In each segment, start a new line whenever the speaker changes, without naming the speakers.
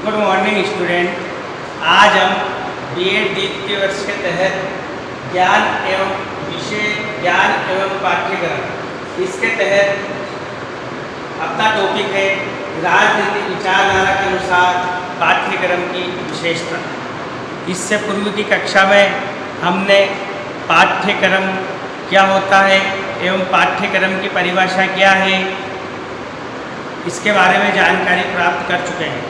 Good morning student. आज हम BEd द्वितीय वर्ष के तहत ज्ञान एवं विषय ज्ञान एवं पाठ्यक्रम इसके तहत अपना टॉपिक है राजनीतिक विचारधारा के अनुसार पाठ्यक्रम की विशेषता। इससे पूर्व की कक्षा में हमने पाठ्यक्रम क्या होता है एवं पाठ्यक्रम की परिभाषा क्या है इसके बारे में जानकारी प्राप्त कर चुके हैं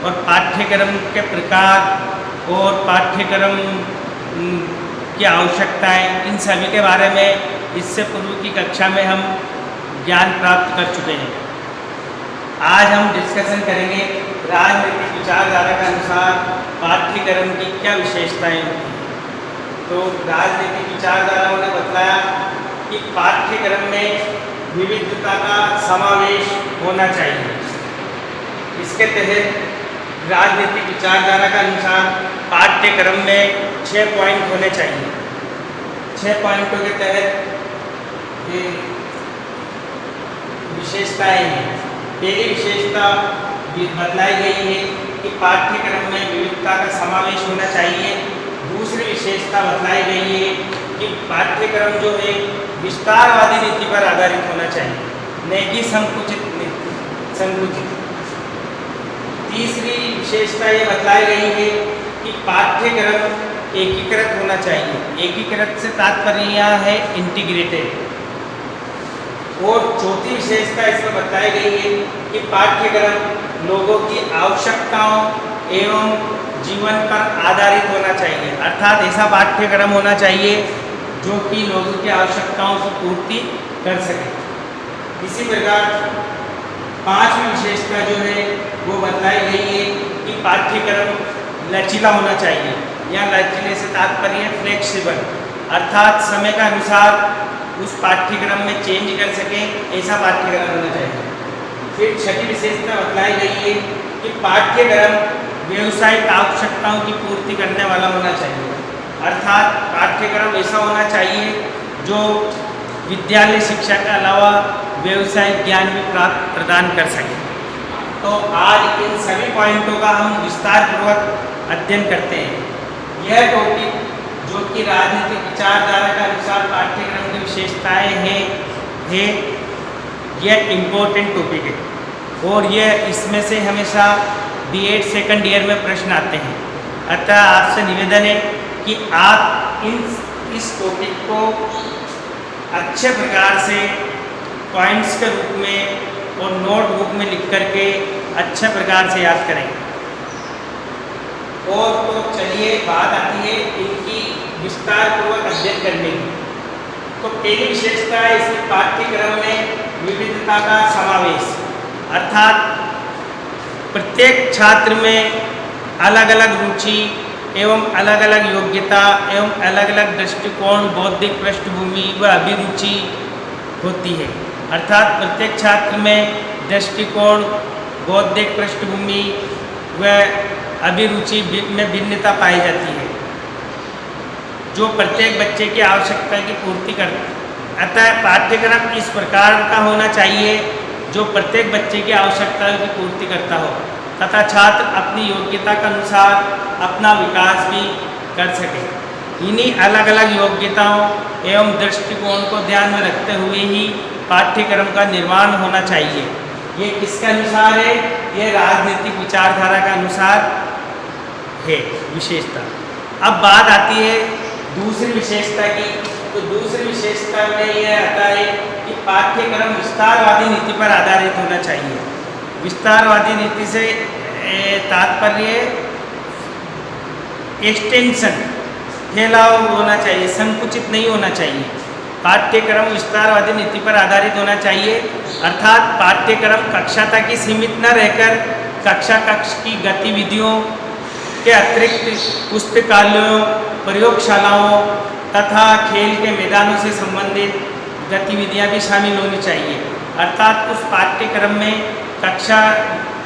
और पाठ्यक्रम के प्रकार और पाठ्यक्रम की आवश्यकताएं इन सभी के बारे में इससे पूर्व की कक्षा में हम ज्ञान प्राप्त कर चुके हैं। आज हम डिस्कशन करेंगे राजनीतिक विचारधारा के अनुसार पाठ्यक्रम की क्या विशेषताएं होती हैं। तो राजनीतिक विचारधाराओं ने बताया कि पाठ्यक्रम में विविधता का समावेश होना चाहिए। इसके तहत राजनीतिक विचारधारा का अनुसार पाठ्यक्रम में 6 पॉइंट होने चाहिए। 6 पॉइंटों के तहत ये विशेषताएं हैं। पहली विशेषता बतलाई गई है कि पाठ्यक्रम में विविधता का समावेश होना चाहिए। दूसरी विशेषता बतलाई गई है कि पाठ्यक्रम जो है विस्तारवादी नीति पर आधारित होना चाहिए, न कि संकुचित। तीसरी विशेषता ये बतलाई गई है कि पाठ्यक्रम एकीकृत होना चाहिए। एकीकृत से तात्पर्य यहाँ है इंटीग्रेटेड। और चौथी विशेषता इसमें बताई गई है कि पाठ्यक्रम लोगों की आवश्यकताओं एवं जीवन पर आधारित होना चाहिए, अर्थात ऐसा पाठ्यक्रम होना चाहिए जो कि लोगों की आवश्यकताओं की पूर्ति कर सके। इसी प्रकार पांचवी विशेषता जो है वो बताई गई है कि पाठ्यक्रम लचीला होना चाहिए। या लचीले से तात्पर्य फ्लेक्सिबल, अर्थात समय के अनुसार उस पाठ्यक्रम में चेंज कर सकें, ऐसा पाठ्यक्रम होना चाहिए। फिर छठी विशेषता बतलाई गई है कि पाठ्यक्रम व्यावसायिक आवश्यकताओं की पूर्ति करने वाला होना चाहिए, अर्थात पाठ्यक्रम ऐसा होना चाहिए जो विद्यालय शिक्षा के अलावा व्यावसायिक ज्ञान भी प्रदान कर सके। तो आज इन सभी पॉइंटों का हम विस्तारपूर्वक अध्ययन करते हैं। यह टॉपिक जो कि राजनीतिक विचारधारा के अनुसार पाठ्यक्रम की विशेषताएं हैं यह इम्पोर्टेंट टॉपिक है और यह इसमें से हमेशा बीएड सेकंड ईयर में प्रश्न आते हैं। अतः आपसे निवेदन है कि आप इस टॉपिक को अच्छे प्रकार से पॉइंट्स के रूप में और नोटबुक में लिख करके अच्छे प्रकार से याद करें। और तो चलिए बात आती है इनकी विस्तारपूर्वक अध्ययन करने की। तो पहली विशेषता है इस पाठ्यक्रम में विविधता का समावेश, अर्थात प्रत्येक छात्र में अलग अलग रुचि एवं अलग अलग योग्यता एवं अलग अलग दृष्टिकोण, बौद्धिक पृष्ठभूमि व अभिरुचि होती है। अर्थात प्रत्येक छात्र में दृष्टिकोण, बौद्धिक पृष्ठभूमि व अभिरुचि में भिन्नता पाई जाती है जो प्रत्येक बच्चे की आवश्यकता की पूर्ति करता है। अतः पाठ्यक्रम इस प्रकार का होना चाहिए जो प्रत्येक बच्चे की आवश्यकताओं की पूर्ति करता हो तथा छात्र अपनी योग्यता के अनुसार अपना विकास भी कर सके। इन्हीं अलग अलग योग्यताओं एवं दृष्टिकोण को ध्यान में रखते हुए ही पाठ्यक्रम का निर्माण होना चाहिए। ये किसके अनुसार है? ये राजनीतिक विचारधारा के अनुसार है विशेषता। अब बात आती है दूसरी विशेषता की। तो दूसरी विशेषता में यह आता है कि पाठ्यक्रम विस्तारवादी नीति पर आधारित होना चाहिए। विस्तारवादी नीति से तात्पर्य एक्सटेंशन, फैलाव होना चाहिए, संकुचित नहीं होना चाहिए। पाठ्यक्रम विस्तारवादी नीति पर आधारित होना चाहिए, अर्थात पाठ्यक्रम कक्षा तक ही सीमित न रहकर कक्षा कक्ष की गतिविधियों के अतिरिक्त पुस्तकालयों, प्रयोगशालाओं तथा खेल के मैदानों से संबंधित गतिविधियां भी शामिल होनी चाहिए। अर्थात उस पाठ्यक्रम में कक्षा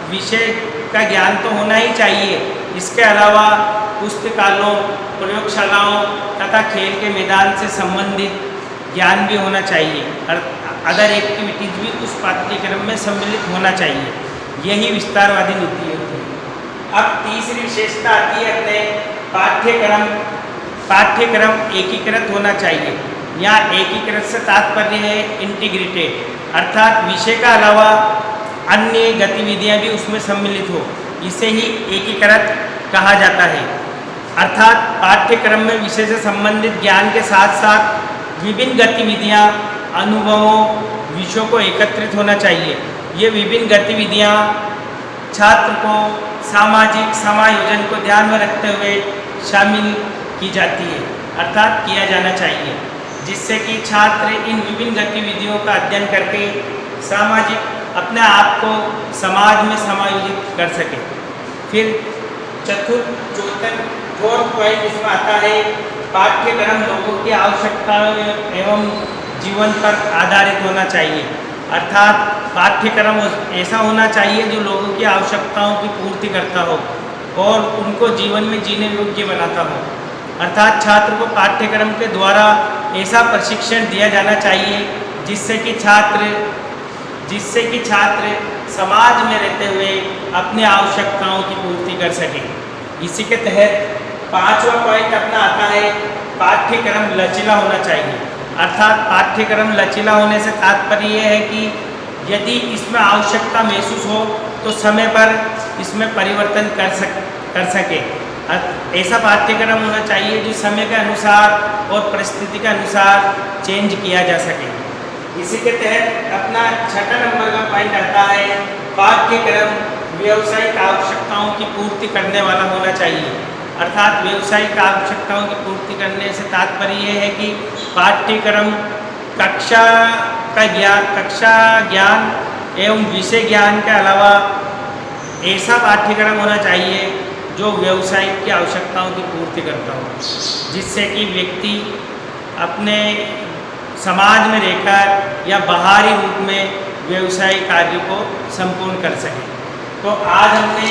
विषय का ज्ञान तो होना ही चाहिए, इसके अलावा पुस्तकालयों, प्रयोगशालाओं तथा खेल के मैदान से संबंधित ज्ञान भी होना चाहिए और अदर एक्टिविटीज़ भी उस पाठ्यक्रम में सम्मिलित होना चाहिए। यही विस्तारवादी नीति होती है। अब तीसरी विशेषता आती है अपने पाठ्यक्रम एकीकृत होना चाहिए। यहाँ एकीकृत से तात्पर्य है इंटीग्रेटेड, अर्थात विषय का अलावा अन्य गतिविधियाँ भी उसमें सम्मिलित हो, इसे ही एकीकृत कहा जाता है। अर्थात पाठ्यक्रम में विषय से संबंधित ज्ञान के साथ साथ विभिन्न गतिविधियाँ, अनुभवों, विषयों को एकत्रित होना चाहिए। ये विभिन्न गतिविधियाँ छात्र को सामाजिक समायोजन को ध्यान में रखते हुए शामिल की जाती है, अर्थात किया जाना चाहिए, जिससे कि छात्र इन विभिन्न गतिविधियों का अध्ययन करके सामाजिक अपने आप को समाज में समायोजित कर सके। फिर फोर्थ पॉइंट इसमें आता है, पाठ्यक्रम लोगों की आवश्यकताओं एवं जीवन पर आधारित होना चाहिए। अर्थात पाठ्यक्रम ऐसा होना चाहिए जो लोगों की आवश्यकताओं की पूर्ति करता हो और उनको जीवन में जीने योग्य बनाता हो। अर्थात छात्र को पाठ्यक्रम के द्वारा ऐसा प्रशिक्षण दिया जाना चाहिए जिससे कि छात्र समाज में रहते हुए अपनी आवश्यकताओं की पूर्ति कर सके। इसी के तहत पांचवा पॉइंट अपना आता है, पाठ्यक्रम लचीला होना चाहिए। अर्थात पाठ्यक्रम लचीला होने से तात्पर्य यह है कि यदि इसमें आवश्यकता महसूस हो तो समय पर इसमें परिवर्तन कर सके। ऐसा पाठ्यक्रम होना चाहिए जो समय के अनुसार और परिस्थिति के अनुसार चेंज किया जा सके। इसी के तहत अपना छठा नंबर का पॉइंट आता है, पाठ्यक्रम व्यावसायिक आवश्यकताओं की पूर्ति करने वाला होना चाहिए। अर्थात व्यावसायिक आवश्यकताओं की पूर्ति करने से तात्पर्य यह है कि पाठ्यक्रम कक्षा ज्ञान एवं विषय ज्ञान के अलावा ऐसा पाठ्यक्रम होना चाहिए जो व्यवसायिक की आवश्यकताओं की पूर्ति करता हो, जिससे कि व्यक्ति अपने समाज में रहकर या बाहरी रूप में व्यवसायिक कार्य को संपूर्ण कर सके। तो आज हमने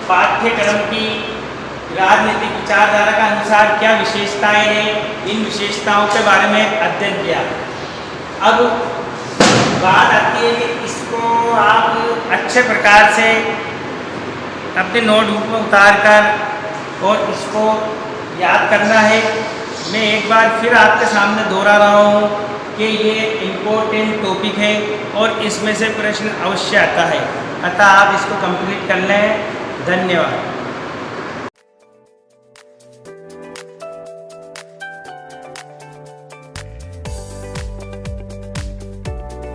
पाठ्यक्रम की राजनीतिक विचारधारा के अनुसार क्या विशेषताएं हैं, इन विशेषताओं के बारे में अध्ययन किया। अब बात आती है कि इसको आप अच्छे प्रकार से अपने नोटबुक में उतार कर और इसको याद करना है। मैं एक बार फिर आपके सामने दोहरा रहा हूँ कि ये इम्पोर्टेंट टॉपिक है और इसमें से प्रश्न अवश्य आता है, अतः आप इसको कंप्लीट कर लें। धन्यवाद।